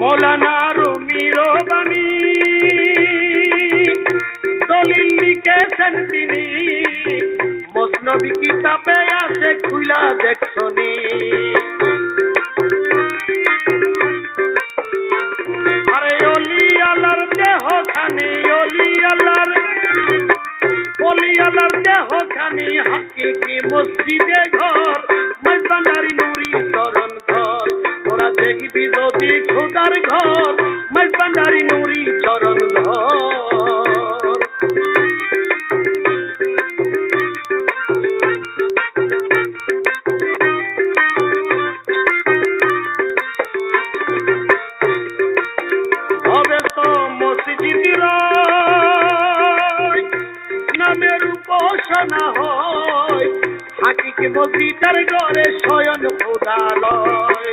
মৌলানা রুমি রব্বানী দলিল লিখেছেন তিনি, মসনবী কিতাবে আছে খুইলা দেখছনি। আরে অলি আল্লাহর দেহ খানি, অলি আল্লাহর দেহ খানি হাকিকি মসজিদে ঘর, মজবান্ডারি নুরি চরণ ঘর। ওরা দেখবি যদি খোদার ঘর, মজবান্ডারি নুরি চরণ ঘর। হবে তো মসজিদ নামের উপাসনা হয়, হাকিকি মসজিদের ঘরে শয়ন খোদালয়।